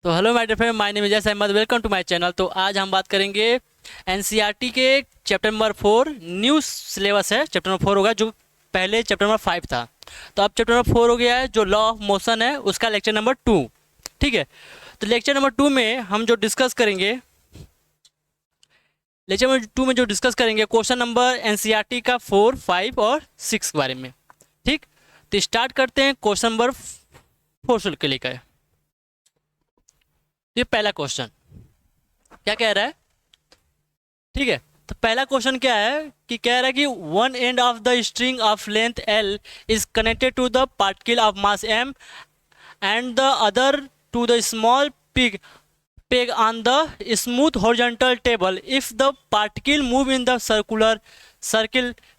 तो hello my dear friend, my name is S Ahmad. Welcome to my channel. तो आज हम बात करेंगे एनसीईआरटी के चैप्टर नंबर 4। न्यू सिलेबस है, चैप्टर नंबर 4 होगा, जो पहले चैप्टर नंबर 5 था। तो अब चैप्टर नंबर 4 हो गया है, जो लॉ ऑफ मोशन है उसका लेक्चर नंबर 2। ठीक है, तो लेक्चर नंबर 2 में हम जो डिस्कस करेंगे, लेक्चर नंबर 2 में जो डिस्कस करेंगे क्वेश्चन नंबर एनसीईआरटी का 4, 5 और 6 के बारे में। ठीक, तो स्टार्ट करते हैं क्वेश्चन नंबर 4 से लेकर। ये पहला क्वेश्चन क्या कह रहा है? ठीक है, तो पहला क्वेश्चन क्या है कि कह रहा है कि one end of the string of length L is connected to the particle of mass M and the other to the small peg peg on the smooth horizontal table. If the particle move in the circle,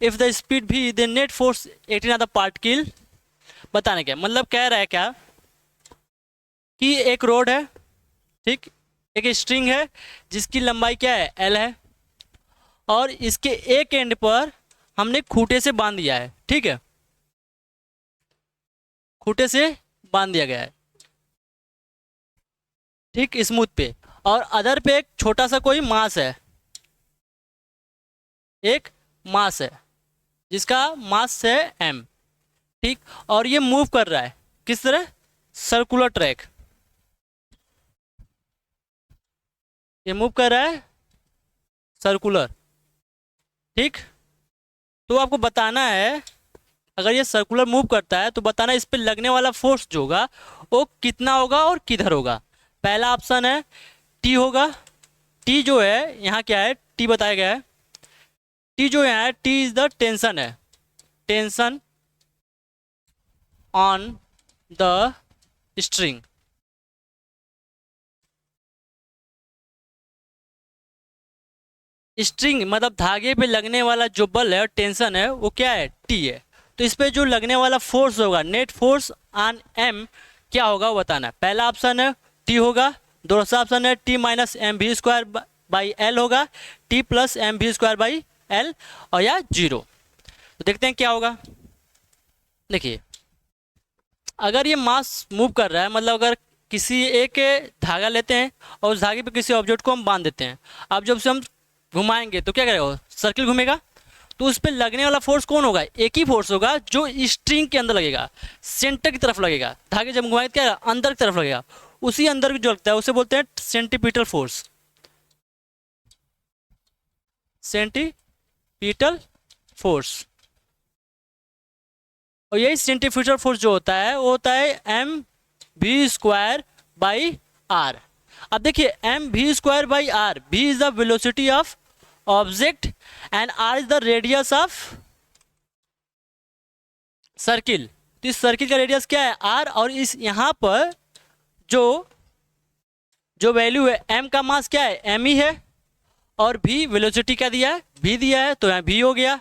if the speed v, the net force acting on the particle बताने क्या मतलब कह रहा है क्या कि एक road है, ठीक, एक स्ट्रिंग है जिसकी लंबाई क्या है, एल है, और इसके एक एंड पर हमने खूंटे से बांध दिया है। ठीक है, खूंटे से बांध दिया गया है, ठीक, स्मूथ पे, और अदर पे एक छोटा सा कोई मास है, एक मास है जिसका मास है एम। ठीक, और ये मूव कर रहा है किस तरह, सर्कुलर ट्रैक, ये मूव कर रहा है सर्कुलर। ठीक, तो आपको बताना है अगर ये सर्कुलर मूव करता है तो बताना इस पे लगने वाला फोर्स जो होगा वो कितना होगा और किधर होगा। पहला ऑप्शन है टी होगा। टी जो है यहाँ क्या है, टी बताया गया है। टी जो यहाँ है, टी इज द टेंशन है, tension on the string. String मतलब धागे पे लगने वाला जो बल है और टेंशन है वो क्या है, टी है। तो इस पे जो लगने वाला फोर्स होगा, नेट फोर्स ऑन एम क्या होगा वो बताना है। पहला ऑप्शन है टी होगा, दूसरा ऑप्शन है t minus m we square by l होगा, t plus m we square by l, और या जीरो। तो देखते हैं क्या होगा। देखिए, अगर ये मास मूव कर रहा है, मतलब अगर किसी एक धागा लेते हैं और उस धागे पे किसी ऑब्जेक्ट को हम बांध देते हैं, अब जब से हम घुमाएंगे तो क्या करेगा, सर्किल घूमेगा, तो उस पर लगने वाला फोर्स कौन होगा, एक ही फोर्स होगा जो स्ट्रिंग के अंदर लगेगा, सेंटर की तरफ लगेगा। धागे जब घुमाएंगे क्या अंदर की तरफ लगेगा, उसी अंदर जो लगता है उसे बोलते हैं सेंटीपीटल फोर्स, सेंटीपीटल फोर्स। और यही सेंटीपीटल फोर्स जो होता है वो होता है M we square by R. अब देखिए M we square by R, V is the velocity of object and R is the radius of circle. तो इस सर्किल का रेडियस क्या है, आर, और इस यहाँ पर जो जो वैल्यू है एम का मास क्या है, एम ही है, और भी वेलोसिटी क्या दिया है, भी दिया है, तो यहाँ भी हो गया।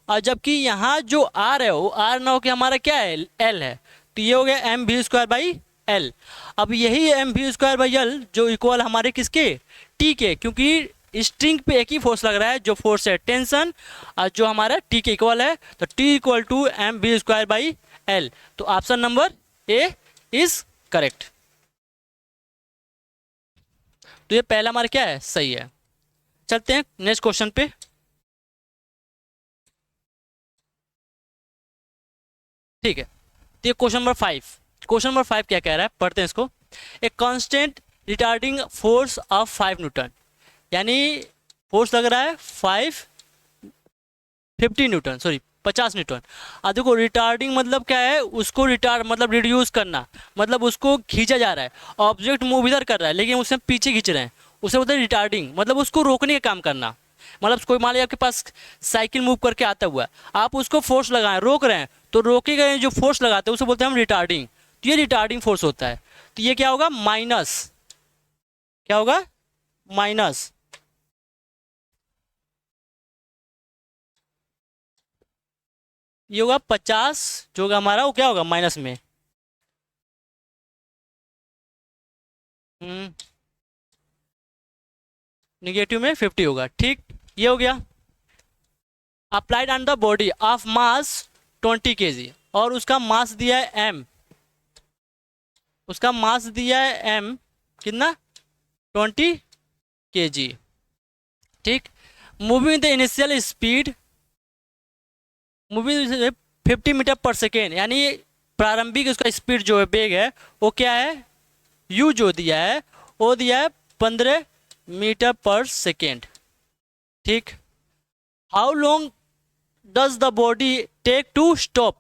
और जबकि यहाँ जो आर है वो आर ना हो के हमारा क्या है, एल है, तो ये हो गया M we square by L. अब यही M we square by L जो इक्वल हमारे किसके, टी के, क्योंकि स्ट्रिंग पे एक ही फोर्स लग रहा है जो फोर्स है टेंशन, और जो हमारा टी के इक्वल है, तो t equal to m we square by l. तो option number A is correct. तो ये पहला हमारा क्या है, सही है। चलते हैं नेक्स्ट क्वेश्चन पे। ठीक है, तो ये क्वेश्चन नंबर 5। क्वेश्चन नंबर 5 क्या कह रहा है, पढ़ते हैं इसको। A constant retarding force of 5 Newton, यानी फोर्स लग रहा है 50 न्यूटन, सॉरी 50 न्यूटन। अब देखो रिटार्डिंग मतलब क्या है, उसको रिटार्ड मतलब रिड्यूस करना, मतलब उसको खींचा जा रहा है, ऑब्जेक्ट मूव इधर कर रहा है लेकिन उसे पीछे खींच रहे हैं, उसे बोलते हैं रिटार्डिंग, मतलब उसको रोकने का काम करना। मतलब कोई मान लीजिए आपके पास साइकिल मूव करके आता हुआ है, आप उसको फोर्स लगाएं, रोक रहे हैं, तो रोके गए जो फोर्स लगाते हैं उसे बोलते हैं हम रिटार्डिंग। तो ये रिटार्डिंग फोर्स होता है। तो ये क्या होगा, माइनस, क्या होगा, माइनस, ये होगा 50, जो होगा हमारा वो क्या होगा माइनस में, निगेटिव में 50 होगा। ठीक, ये हो गया। Applied on the body of mass 20 kg, और उसका मास दिया है m, उसका मास दिया है m, कितना 20 kg। ठीक, moving the initial speed, moving 50 metre per second, यानी प्रारंभिक उसका स्पीड जो है, वेग है, वो क्या है, u जो दिया है वो दिया है 15 मीटर पर सेकेंड। ठीक, how long does the body take to stop,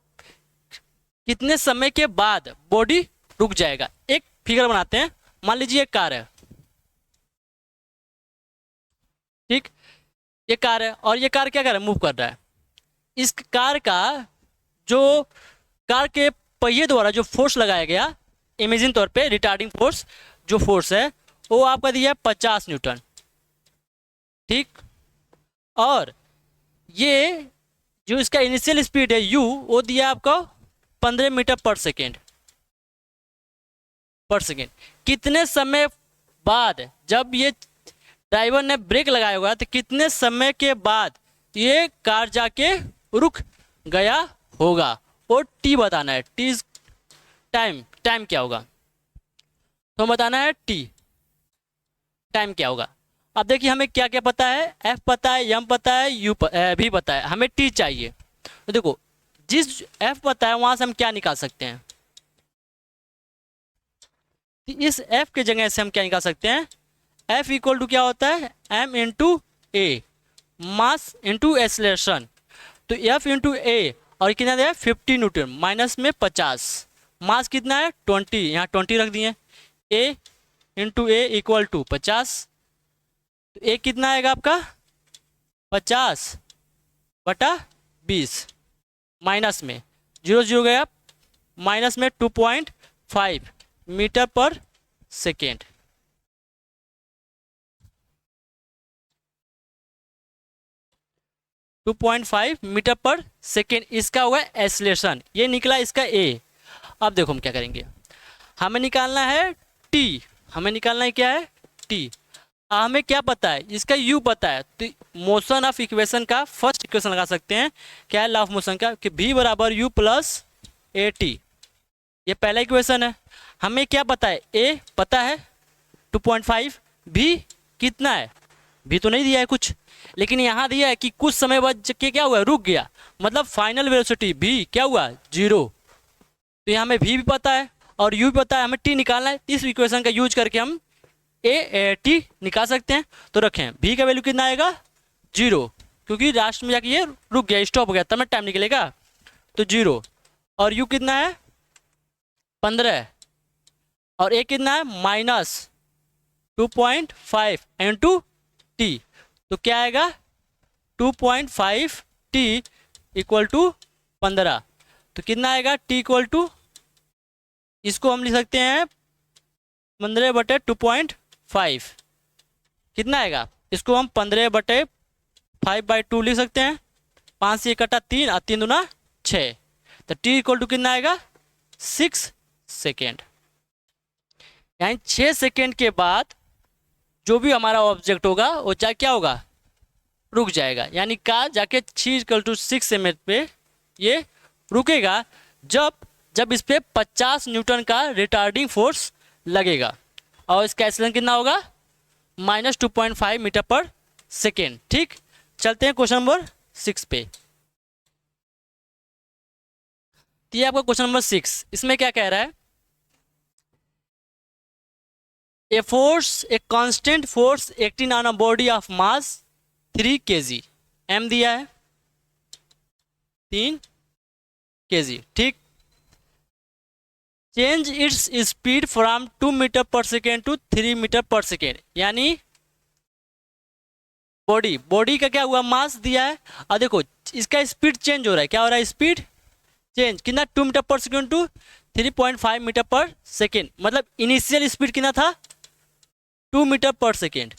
कितने समय के बाद बॉडी रुक जाएगा। एक फिगर बनाते हैं, मान लीजिए एक कार है, ठीक, ये कार है और ये कार क्या कर रहा है, मूव कर रहा है। इस कार का जो कार के पहिए द्वारा जो फोर्स लगाया गया, इमेजिन तौर पे रिटार्डिंग फोर्स जो फोर्स है वो आपका दिया है 50 न्यूटन। ठीक, और ये जो इसका इनिशियल स्पीड है u, वो दिया है आपको 15 मीटर पर सेकेंड। कितने समय बाद, जब ये ड्राइवर ने ब्रेक लगाया होगा तो कितने समय के बाद ये कार जाके रुक गया होगा, और टी बताना है। टी टाइम क्या होगा, तो बताना है टी टाइम क्या होगा। अब देखिए हमें क्या क्या पता है, एफ पता है, एम पता है, यू भी पता है, हमें टी चाहिए। तो देखो जिस एफ पता है वहां से हम क्या निकाल सकते हैं, इस एफ के जगह से हम क्या निकाल सकते हैं, एफ इक्वल टू क्या होता है, एम इंटू ए, मास इंटू एक्सेलरेशन। तो एफ इंटू ए, और कितना दिया है 50 न्यूटन, माइनस में 50, मास कितना है 20, यहाँ 20 रख दिए, ए इंटू ए इक्वल टू 50। तो ए कितना आएगा आपका 50/20, माइनस में 0 0 गया, माइनस में 2.5 metre per second. To 2.5 metre per second इसका होगा एक्सेलरेशन, ये निकला इसका ए। अब देखो हम क्या करेंगे, हमें निकालना है टी, हमें निकालना है क्या है टी। हमें क्या पता है, इसका u पता है, तो मोशन ऑफ इक्वेशन का फर्स्ट इक्वेशन लगा सकते हैं, क्या है लॉ ऑफ मोशन का, कि v बराबर u प्लस ए टी, ये पहला इक्वेशन है। हमें क्या पता है, a पता है 2.5, v कितना है, v तो नहीं दिया है कुछ, लेकिन यहाँ दिया है कि कुछ समय बाद के क्या हुआ, रुक गया, मतलब फाइनल वेलोसिटी v क्या हुआ 0। तो यहाँ हमें v भी पता है और u भी पता है, हमें t निकालना है। इस इक्वेशन का यूज करके हम टी निकाल सकते हैं। तो रखें v का वैल्यू कितना आएगा 0, क्योंकि लास्ट में जाके ये रुक गया, स्टॉप हो गया, तब में टाइम निकलेगा, तो 0। और u कितना है 15, और a कितना है -2.5 इंटू टी, तो क्या आएगा 2.5 टी इक्वल टू 15। तो कितना आएगा t इक्वल टू, इसको हम लिख सकते हैं 15/2.5, कितना आएगा, इसको हम 15/5/2 लिख सकते हैं, 5 से इकट्ठा 3 और 3 दूना 6, तो t इक्वल टू कितना आएगा 6 सेकेंड। यानी 6 सेकेंड के बाद जो भी हमारा ऑब्जेक्ट होगा वो चाहे क्या होगा, रुक जाएगा, यानी का जाके 6 मिनट पे ये रुकेगा, जब इस पे 50 न्यूटन का रिटार्डिंग फोर्स लगेगा, और इसका एक्सेलरेशन कितना होगा -2.5 मीटर पर सेकेंड। ठीक, चलते हैं क्वेश्चन नंबर 6 पे। ये आपका क्वेश्चन नंबर 6, इसमें क्या कह रहा है, a constant force acting on a body of mass 3 kg, m दिया है 3 kg। ठीक, change its speed from 2 metre per second to 3 metre per second, यानी बॉडी का क्या हुआ, मास दिया है, और देखो इसका स्पीड चेंज हो रहा है, क्या हो रहा है, स्पीड चेंज कितना 2 metre per second to 3.5 metre per second, मतलब इनिशियल स्पीड कितना था 2 मीटर पर सेकेंड,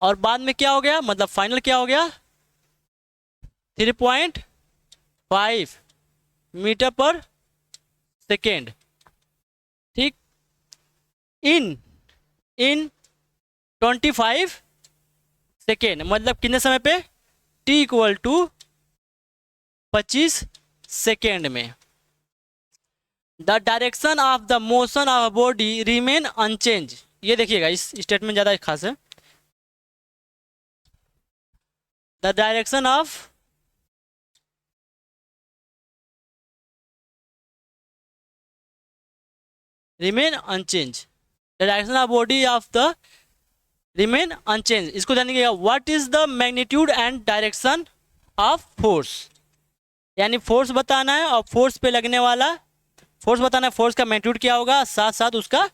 और बाद में क्या हो गया, मतलब फाइनल क्या हो गया 3.5 मीटर पर सेकेंड। ठीक, इन 25 सेकेंड, मतलब कितने समय पे, t इक्वल टू 25 सेकेंड में। The direction of the motion of body remain unchange. ये देखिएगा, इस स्टेटमेंट ज़्यादा खास है। The direction of remain unchange, the direction of body of the remain unchange. इसको जानिएगा, what is the magnitude and direction of force, यानी force बताना है और फोर्स पे लगने वाला, फोर्स बताना है, फोर्स का मैग्नीट्यूड क्या होगा, साथ साथ उसका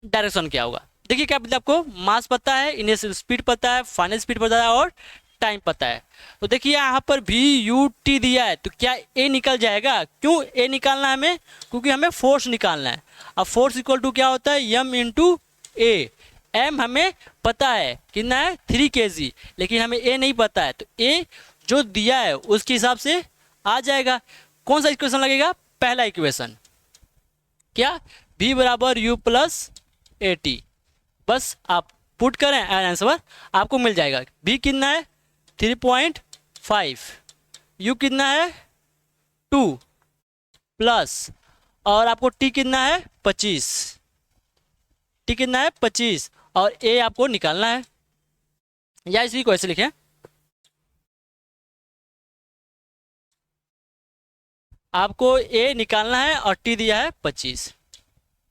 डायरेक्शन क्या होगा। देखिए क्या पता, आपको मास पता है, इनिशियल स्पीड पता है, फाइनल स्पीड पता है और टाइम पता है। तो देखिए यहाँ पर भी यू टी दिया है, तो क्या ए निकल जाएगा? क्यों ए निकालना है हमें? क्योंकि हमें फोर्स निकालना है। अब फोर्स इक्वल टू क्या होता है, एम इंटू ए। एम हमें पता है कितना है, 3 kg, लेकिन हमें ए नहीं पता है, तो ए जो दिया है उसके हिसाब से आ जाएगा। कौन सा इक्वेशन लगेगा? पहला इक्वेशन, क्या, v बराबर यू प्लस ए टी। बस आप पुट करें आंसर आपको मिल जाएगा। v कितना है, 3.5, u कितना है 2 प्लस, और आपको t कितना है 25, t कितना है 25, और a आपको निकालना है, या इसी को ऐसे लिखें, आपको a निकालना है और t दिया है 25।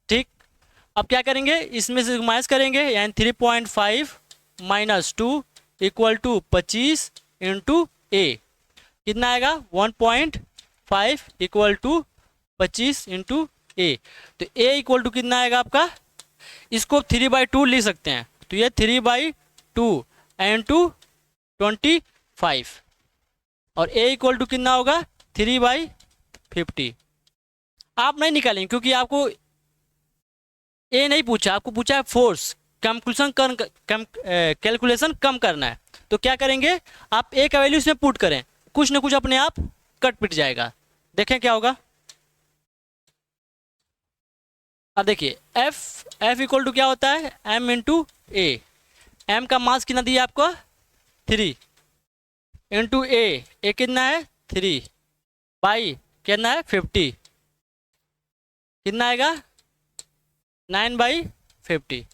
ठीक, अब क्या करेंगे, इसमें से माइनस करेंगे, यानी 3.5 माइनस 2 इक्वल टू 25 इंटू ए, कितना आएगा 1.5 इक्वल टू 25 इंटू ए। तो ए इक्वल टू कितना आएगा आपका, इसको 3/2 लिख सकते हैं, तो ये 3/2 इंटू 25, और ए इक्वल टू कितना होगा 3/50। आप नहीं निकालेंगे क्योंकि आपको ए नहीं पूछा, आपको पूछा है फोर्स, कैलकुलेशन कम करना है। तो क्या करेंगे, आप ए का वैल्यू इसमें पुट करें, कुछ ना कुछ अपने आप कट पिट जाएगा। देखें क्या होगा। अब देखिए एफ इक्वल टू क्या होता है, एम इंटू ए। एम का मास कितना दिया आपको 3 इंटू ए कितना है 3 बाई कितना है 50, कितना आएगा 9/50।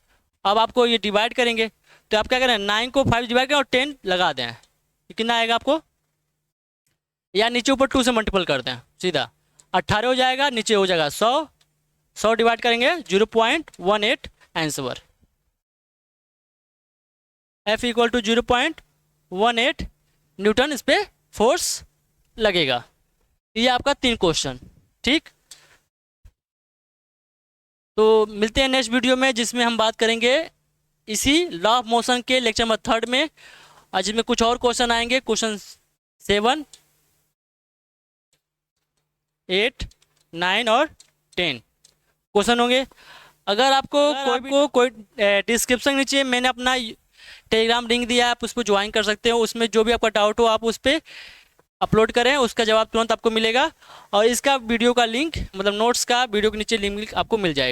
अब आपको ये डिवाइड करेंगे, तो आप क्या करें, 9 को 5 डिवाइड करें और 10 लगा दें, ये कितना आएगा आपको, या नीचे ऊपर 2 से मल्टीपल कर दें, सीधा 18 हो जाएगा, नीचे हो जाएगा 100 डिवाइड करेंगे 0.18 answer. F equal to 0.18 newton इस पे फोर्स लगेगा। ये आपका 3 क्वेश्चन। ठीक, तो मिलते हैं नेक्स्ट वीडियो में, जिसमें हम बात करेंगे इसी लॉ ऑफ मोशन के लेक्चर नंबर 3 में, और जिसमें कुछ और क्वेश्चन आएंगे, क्वेश्चन 7, 8, 9 और 10 क्वेश्चन होंगे। अगर आपको कोई डिस्क्रिप्शन नीचे मैंने अपना टेलीग्राम लिंक दिया है, आप उस पर ज्वाइन कर सकते हो। उसमें जो भी आपका डाउट हो आप उस पर अपलोड करें, उसका जवाब तुरंत आपको मिलेगा। और इसका वीडियो का लिंक, मतलब नोट्स का वीडियो के नीचे लिंक आपको मिल जाएगा।